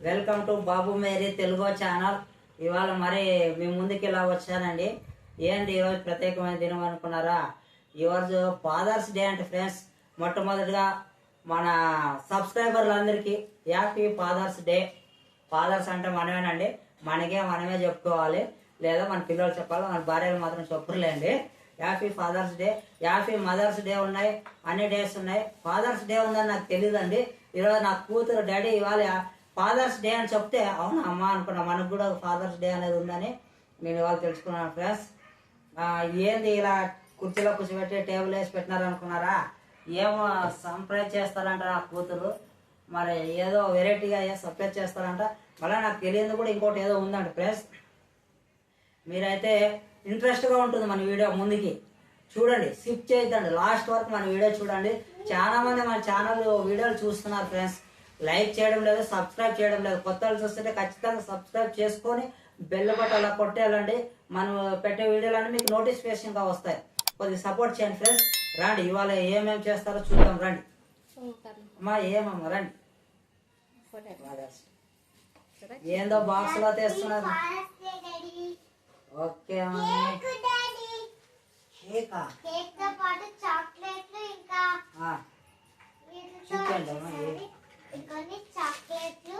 Welcome to Babu Mary Telugu channel. ఇవాళ మరి మీ ముందుకి ఇలా వచ్చానండి. ఏంటి ఈరోజు ప్రత్యేకమైన దినం అనుకున్నారా? ఈరోజు ఫాదర్స్ డే అంటే ఫ్రెండ్స్, మొట్టమొదటిగా మన సబ్స్క్రైబర్లందరికీ హ్యాపీ ఫాదర్స్ డే. ఫాదర్స్ అంటే మనమేనండి, మనమే చెప్పుకోవాలి, లేదా మన పిల్లలు చెప్పాలి, మన భార్యలు మాత్రం చెప్పుర్లేండి. Happy father's day, happy mother's day ఉన్నాయి, అన్ని డేస్ ఉన్నాయి. ఫాదర్స్ డే ఉందని నాకు తెలియదండి. ఈరోజు నా కూతురు డాడీ ఇవాళ ఫాదర్స్ డే అని చెప్తే అవునా అమ్మ అనుకున్నా, మనకు కూడా ఫాదర్స్ డే అనేది ఉందని నేను ఇవాళ తెలుసుకున్నాను ఫ్రెండ్స్. ఏంది ఇలా కుర్చీలో కూర్చోబెట్టి టేబుల్ వేసి పెట్టినారు అనుకున్నారా? ఏమో సర్ప్రైజ్ చేస్తారంట నా కూతురు, మరి ఏదో వెరైటీగా సర్ప్రైజ్ చేస్తారంట. మళ్ళీ నాకు తెలియదు కూడా ఇంకోటి ఏదో ఉందంట ఫ్రెండ్స్. మీరైతే ఇంట్రెస్ట్గా ఉంటుంది మన వీడియో, ముందుకి చూడండి, స్కిప్ చేయొద్దండి, లాస్ట్ వరకు మన వీడియో చూడండి. చాలా మంది మన ఛానల్ వీడియోలు చూస్తున్నారు ఫ్రెండ్స్, లైక్ చేయడం లేదు, సబ్స్క్రైబ్ చేయడం లేదు. కొత్త వాళ్ళు చూస్తుంటే ఖచ్చితంగా సబ్స్క్రైబ్ చేసుకొని బెల్ బటన్ అలా కొట్టేయాలండి. మనం పెట్టే వీడియోలన్నీ మీకు నోటిఫికేషన్గా వస్తాయి. కొద్దిగా సపోర్ట్ చేయండి ఫ్రెండ్స్. రండి, ఇవాళ ఏమేమి చేస్తారో చూద్దాం. రండి అమ్మా, ఏమమ్మా రండి. ఏందో బాక్స్ లో తెస్తున్నారు. ఓకే చూడండి అమ్మా, కొన్ని చాక్లెట్లు,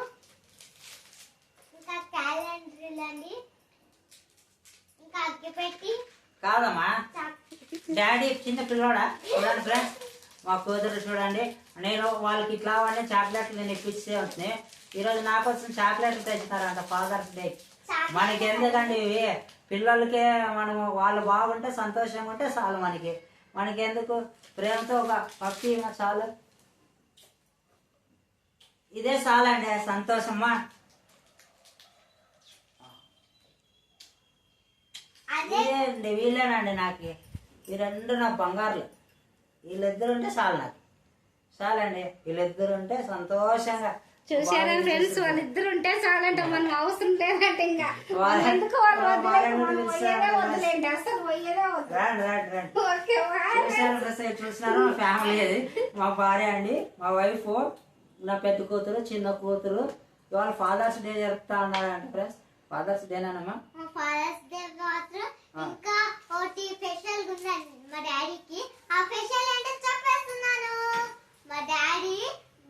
ఇంకా క్యాలెండర్లు అండి, ఇంకా అగ్గిపెట్టి. కాదమ్మా, డాడీ చిన్న పిల్లోడా? చూడండి ఫ్రెండ్స్, మా కూతురు చూడండి. నేను వాళ్ళకి ఇట్లా వాడిని చాక్లెట్లు నేను ఇప్పిస్తే ఉంటుంది. ఈరోజు నాకు వచ్చిన చాక్లెట్లు తెచ్చినారంట ఫాదర్స్ డే. మనకి ఎందుకండి ఇవి, పిల్లలకే మనము వాళ్ళు బాగుంటే సంతోషంగా ఉంటే చాలు. మనకి ఎందుకు, ప్రేమతో ఒక పక్షి చాలు, ఇదే చాలండి సంతోషమ్మా. ఇదేండి, వీళ్ళేనండి నాకు, ఈ రెండు నా బంగారులు. వీళ్ళిద్దరు ఉంటే చాలు, నాకు చాలండి. వీళ్ళిద్దరు ఉంటే సంతోషంగా. చూసారా ఫ్రెండ్స్, వాళ్ళిద్దరు ఉంటే చాలంట, మనం అవసరం లేదంటే ఇంకా ఎందుకు చూసినారు ఫ్యామిలీ అది. మా భార్య అండి, మా వైఫ్, నా పెద్ద కూతురు, చిన్న కూతురు. ఇవాళ ఫాదర్స్ డే జరుపుతా ఉన్నారంట ఫ్రెండ్స్. ఫాదర్స్ డేనేనమ్మా. ఫాదర్స్ డే మాత్రం ఇంకా ఒకటి స్పెషల్ ఉందండి మా డాడీకి. ఆ స్పెషల్ ఏంటో చెప్పేస్తున్నాను. మా డాడీ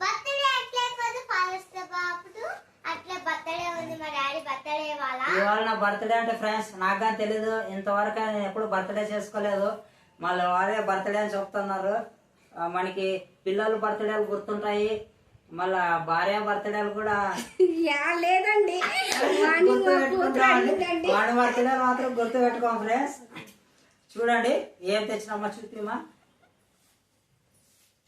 బర్త్డే అట్లే కాదు, ఫాదర్స్ డే అప్పుడు అట్లే బర్త్డే ఉంది మా డాడీ బర్త్డే ఇవాళ నా బర్త్డే అంటే ఫ్రెండ్స్, నాకు కానీ తెలీదు ఇంతవరకు. నేను ఎప్పుడు బర్త్డే చేసుకోలేదు, మళ్ళీ వాళ్ళే బర్త్డే అని చెప్తున్నారు. మనకి పిల్లలు బర్త్డేలు గుర్తుంటాయి, మళ్ళా భార్య బర్త్డేలు కూడా లేదండి. వాడి బర్త్డే మాత్రం గుర్తు పెట్టుకోం ఫ్రెండ్స్. చూడండి ఏం తెచ్చినామా, చూపిమా.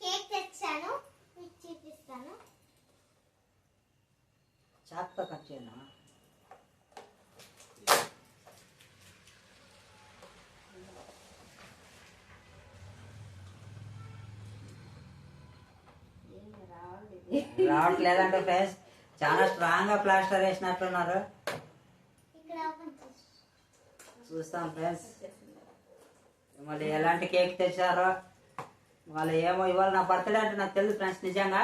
కేక్ తెచ్చాను, మీకు చూపిస్తాను. చాక్తో కట్ చేయనా? రావట్లేదంటే ఫ్రెండ్స్, చాలా స్ట్రాంగ్ గా ప్లాస్టర్ వేసినట్టున్నారు. చూస్తాం ఫ్రెండ్స్, మళ్ళీ ఎలాంటి కేక్ తెచ్చారో. వాళ్ళు ఏమో ఇవాళ నా బర్త్డే అంటే నాకు తెలుసు ఫ్రెండ్స్. నిజంగా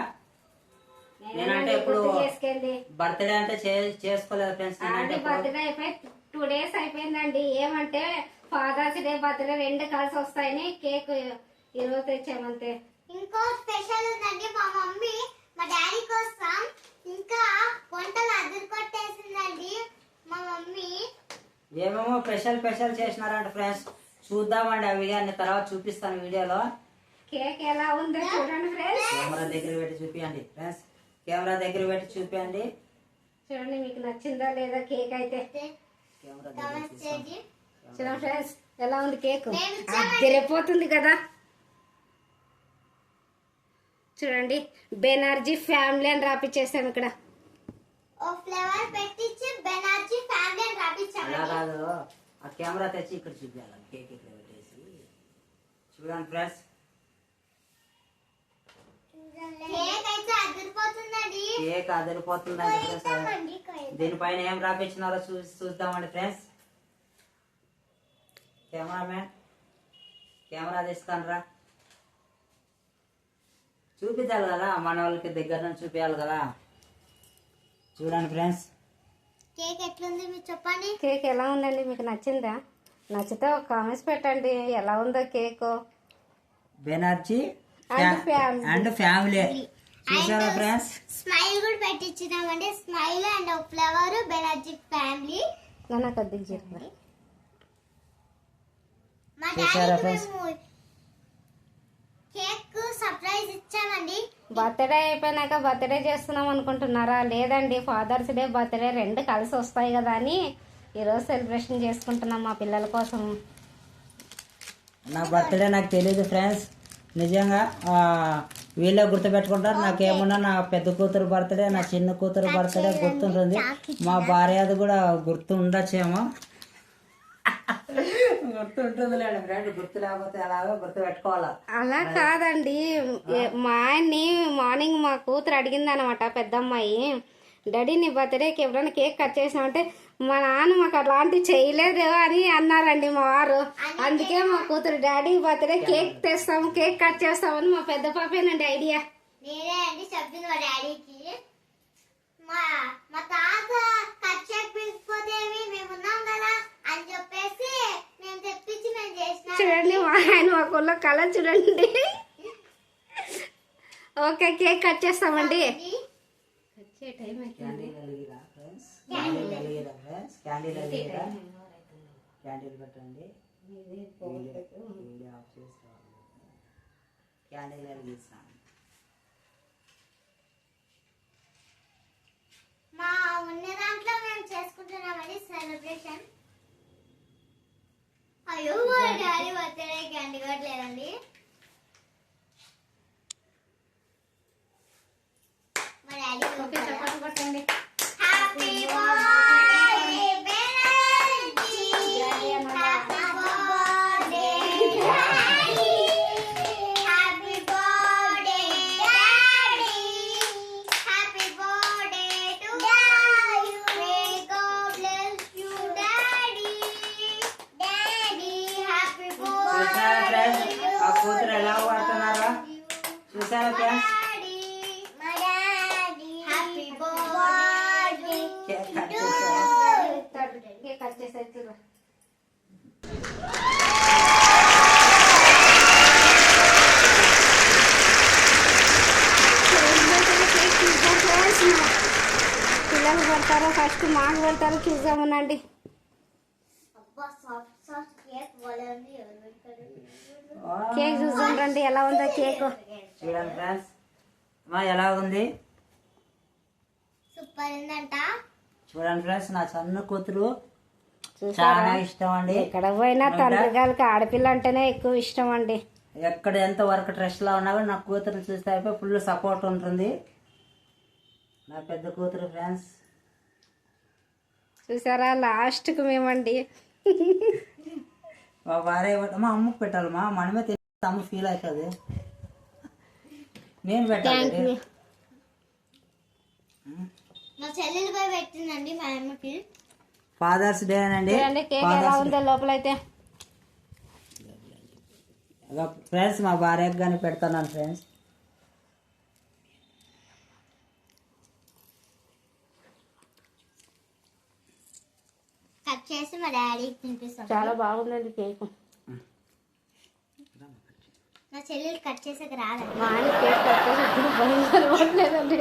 నేనంటే ఇప్పుడు బర్త్డే అంటే చేసుకోలేదు ఫ్రెండ్స్. బర్త్డే అయిపోయి 2 days అయిపోయిందండి. ఏమంటే ఫాదర్స్ డే, బర్త్డే రెండు కలిసి వస్తాయని కేక్ ఈరోజు తెచ్చామంతే. ఇంకో స్పెషల్ ఉందండి, మా మమ్మీ మా డాడీ కోసం ఇంకా వంటలు అద్దరు కొట్టేసిందండి మా మమ్మీ. ఏమేమో స్పెషల్ చేసినారంట ఫ్రెండ్స్. చూద్దామండి అవి, కానీ తర్వాత చూపిస్తాను వీడియోలో. కేక్ ఎలా ఉందో చూడండి ఫ్రెండ్స్. కెమెరా దగ్గర పెట్టి చూపియండి ఫ్రెండ్స్, కెమెరా దగ్గర పెట్టి చూపియండి. చూడండి మీకు నచ్చిందా లేదా కేక్ అయితే. చూడండి ఫ్రెండ్స్ ఎలా ఉంది కేక్, అద్దరిపోతుంది కదా. చూడండి బెనర్జీ ఫ్యామిలీ అని రాపిచ్చేసాం ఇక్కడ. ఓ ఫ్లేవర్ పెట్టించి బెనర్జీ ఫ్యామిలీ అని రాపిచ్చాము. అలా కాదు, ఆ కెమెరా తెచ్చి ఇక్కడ చూపించాలి, కేక్ ఇక్కడ పెట్టేసి. చూడండి ఫ్రెండ్స్, కేక్ అయితే అదిరిపోతుందండి. Cake అదిరిపోతుందండి friends. దీనిపైన ఏం రాపించినారో చూద్దామండి ఫ్రెండ్స్. కెమెరామెన్, కెమెరా తీస్తాను రా. చూపించాలి కదా, మన వాళ్ళకి దగ్గర నుంచి చూపించాలి కదా. చూడండి ఫ్రెండ్స్, కేక్ ఎట్లుంది మీరు చెప్పండి. కేక్ ఎలా ఉందండి, మీకు నచ్చిందా? నచ్చితే ఒక కామెంట్స్ పెట్టండి ఎలా ఉందో cake. Banerjee And family. And family. చూసారా ఫ్రెండ్స్? స్మైల్ కూడా పెట్టించినామండి. Smile and flower Banerjee family. నా కొద్దిగా చెప్పండి. మా చూసారా డాడీకి friends? మేము కేక్ సర్ప్రైజ్ ఇచ్చామండి. బర్త్డే అయిపోయినాక బర్త్డే చేస్తున్నాం అనుకుంటున్నారా? లేదండి, ఫాదర్స్ డే బర్త్డే రెండు కలిసి వస్తాయి కదా అని ఈరోజు సెలబ్రేషన్ చేసుకుంటున్నాం మా పిల్లల కోసం. నా బర్త్డే నాకు తెలియదు ఫ్రెండ్స్, నిజంగా వీళ్ళే గుర్తుపెట్టుకుంటారు. నాకేమన్నా నా పెద్ద కూతురు బర్త్డే, నా చిన్న కూతురు బర్త్డే గుర్తుంటుంది. మా భార్యది కూడా గుర్తు ఉండొచ్చేమో. గుర్తు ఉంటుంది లేండి ఫ్రెండ్, గుర్తు లేకపోతే ఎలాగో గుర్తు పెట్టుకోవాలా. అలా కాదండి, మా ఆయన్ని మార్నింగ్ మా కూతురు అడిగింది అనమాట, పెద్దమ్మాయి, డాడీ నీ బర్త్డేకి ఎప్పుడైనా కేక్ కట్ చేసినామంటే మా నాన్న మాకు అలాంటివి చేయలేదు అని అన్నారండి మా వారు. అందుకే మా కూతురు డాడీ బర్త్డే కేక్ తెస్తాము, కేక్ కట్ చేస్తామని మా పెద్ద పాపేనండి ఐడియా. నేనే అండి చెప్పింది మా డాడీకి. మా మా తాత కట్ చేయకపోతే మేము ఉన్నాం కదా అని చెప్పేసి మేము తెప్పించి మేము చేసినాం. చూడండి మా ఆయన మా కుళ్ళ కలర్ చూడండి. ఓకే, కేక్ కట్ చేస్తామండి. వచ్చే టైం క్యాండిల్ వెలిగిరా ఫ్రెండ్స్, క్యాండిల్ వెలిగిరా ఫ్రెండ్స్, క్యాండిల్ వెలిగిరా, క్యాండిల్ పెట్టండి. వీడియో ఆఫ్ చేసుకోవాలి. క్యాండిల్ వెలిగిస్తాం. మా ఉన్న దాంట్లో మేము చేసుకుంటున్నామండి సెలబ్రేషన్. అయ్యో మా డాడీ బర్త్డే క్యాండీ కొట్టలేదండి. మా డాడీ ఓకే, చప్పట్లు కొట్టండి. Happy birthday Banerjee, happy birthday daddy, happy birthday daddy, happy birthday to you, may God bless you daddy, daddy happy చూసారా ఫ్రెండ్స్, ఆ కూతురు ఎలా పడుతున్నారా? చూసారా ఫ్రెండ్స్? మా daddy happy birthday cake cut to చేసారా? కేక్ కట్ చేసేది పిల్లలు పడతారో ఫస్ట్ మాకు పడతారో చూద్దామనండి. అబ్బా సాఫ్ట్ సాఫ్ట్ కేక్ బాగుంది. ఎవరు పెడతారు? కేక్ చూద్దాం రండి ఎలా ఉందో కేక్. చూడండి ఫ్రెండ్స్, మా ఎలా ఉంది సూపర్ ఉందంట. చూడండి ఫ్రెండ్స్, నా చిన్న కూతురు చూసారా? చాలా ఇష్టం అండి. ఎక్కడ పోయినా తండ్రి గారికి ఆడపిల్ల అంటేనే ఎక్కువ ఇష్టం అండి. ఎక్కడ ఎంత వర్క్ స్ట్రెస్ లో ఉన్నా కూడా నా కూతురు చూస్తే అయిపోయి ఫుల్ సపోర్ట్ ఉంటుంది. నా పెద్ద కూతురు ఫ్రెండ్స్. చూసారా లాస్ట్కి మేమండి. మా భార్య మా అమ్మకు పెట్టాలి, మనమే తింటే అమ్మ ఫీల్ అవుతుంది. నేను పెట్టాలి. మా చెల్లెలు పోయి పెట్టిందండి మా అమ్మకి. ఫాదర్స్ డే అండి. చూడండి కేక్ ఎలా ఉందో లోపలైతే. ఫ్రెండ్స్ మా భార్యకు కానీ పెడుతున్నాను ఫ్రెండ్స్. కట్ చేసి మా డాడీకి తినిపిస్తాం. చాలా బాగుందండి కేక్. నా చెల్లెలు కట్ చేసాక రాదండి. మా ఆయన కేక్ కట్ చేసి ఇప్పుడు భయంగా అలవాట్లేదండి.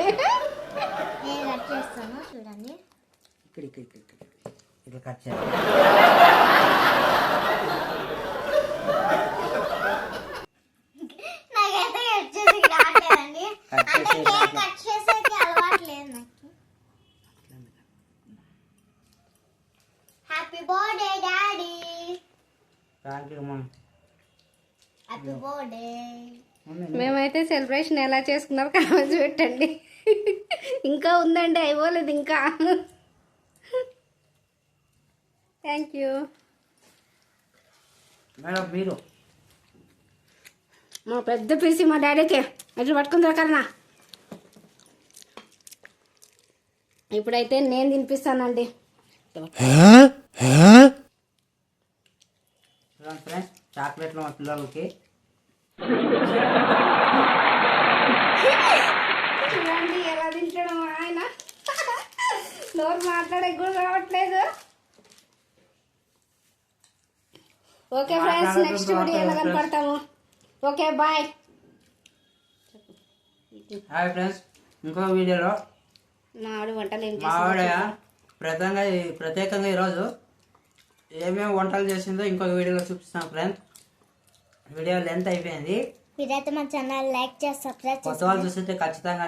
నేను కట్ చేస్తాను చూడండి. ఇక్కడ కట్ చేయాలి. నాకైతే కట్ చేసి రావట్లేదండి. కట్ అంటే చేసి కేక్ కట్ చేసేకి అలవాట్లేదు నాకు. Happy birthday daddy, thank you అమ్మా. Happy birthday. మేమైతే సెలబ్రేషన్ ఎలా చేసుకున్నారో కామెంట్స్ పెట్టండి. ఇంకా ఉందండి, అయిపోలేదు ఇంకా. Thank you. మేడం మీరు మా పెద్ద పీసి మా డాడీకి ఎట్లా పట్టుకుందా కన్నా. ఇప్పుడైతే నేను తినిపిస్తానండి. చూడండి ఫ్రెండ్స్, చాక్లెట్లు మా పిల్లలకి. చూడండి ఎలా తింటాడు మా ఆయన. నోరు మాట్లాడే కూడా రావట్లేదు. ఓకే ఫ్రెండ్స్, నెక్స్ట్ వీడియోలో కనపడతాము. Okay bye. హాయ్ ఫ్రెండ్స్, ఇంకో వీడియోలో మా ఆవిడ వంటలు ఏం మా ఆవిడ చేసిందో ప్రత్యేకంగా ఈరోజు ఏమేమి వంటలు చేసిందో ఇంకొక వీడియోలో చూపిస్తాను ఫ్రెండ్స్. వీడియో లెంత్ అయిపోయింది. మీరైతే మా ఛానల్ లైక్ చేసి సబ్స్క్రైబ్ కొత్త వాళ్ళు చూస్తుంటే ఖచ్చితంగా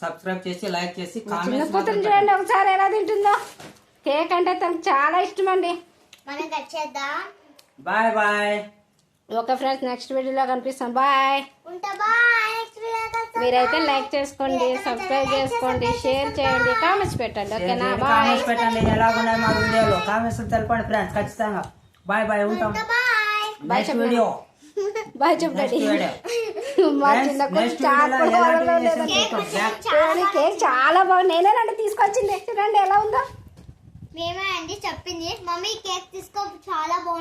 సబ్స్క్రైబ్ చేసి లైక్ చేసి చిన్న కామెంట్స్ కూతురు చూడండి ఒకసారి ఎలా తింటుందో. కేక్ అంటే తనకు చాలా ఇష్టం అండి. మనం కట్ చేద్దాం. Bye bye. Okay friends, next వీడియోలో కనిపిస్తాం. బాయ్. ఉంటా బాయ్. నెక్స్ట్ వీడియో మీరైతే లైక్ చేసుకోండి, సబ్స్క్రైబ్ చేసుకోండి, షేర్ చేయండి, కామెంట్స్ పెట్టండి. ఓకేనా? బాయ్. కామెంట్స్ పెట్టండి, ఎలాగున్నాయి మా వీడియోలో కామెంట్స్ తెలపండి ఫ్రెండ్స్ ఖచ్చితంగా. బాయ్ బాయ్, ఉంటాం. బాయ్. నెక్స్ట్ వీడియో బాయ్ చెప్పండి. మా చిన్న కూతురు చాలా కేక్ చాలా బాగుంది. నేనేనండి తీసుకొచ్చింది. చూడండి ఎలా ఉందో. మేమే అండి చెప్పింది. మమ్మీ కేక్ తీసుకో, చాలా బాగుంది.